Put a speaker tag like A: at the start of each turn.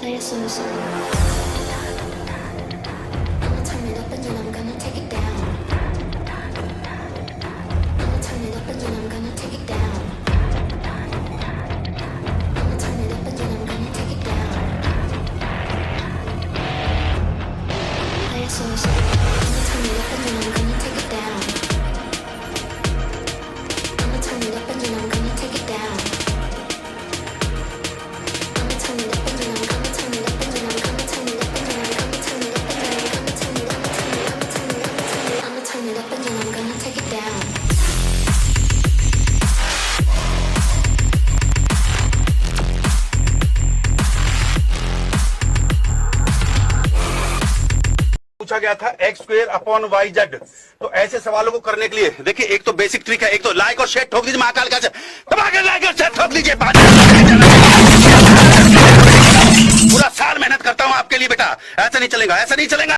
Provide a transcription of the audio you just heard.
A: Play it slow, slow. I'ma turn it up and then I'm gonna take it down. I'ma turn it up and then I'm gonna take it down. I'ma turn it up and then I'm gonna take it down. Play it slow, slow. I'ma turn it up and then I'm gonna take it down. I'ma turn it up and then I'm gonna take it down. I'ma turn it up and then I'm gonna turn it up and then I'm gonna turn it up and then I'm gonna turn it up and then I'm gonna turn it up and then I'm gonna turn it up I'ma turn it up and then I'm gonna take it down.
B: पूछा गया था X square upon Y Z. तो ऐसे सवालों को करने के लिए देखिए, एक तो बेसिक ट्रिक है, एक तो लाइक और शेयर ठोक लीजिए, महाकाल का दबा के लाइक और शेयर ठोक लीजिए। पूरा साल मेहनत करता हूं आपके लिए बेटा, ऐसा नहीं चलेगा, ऐसा नहीं चलेगा।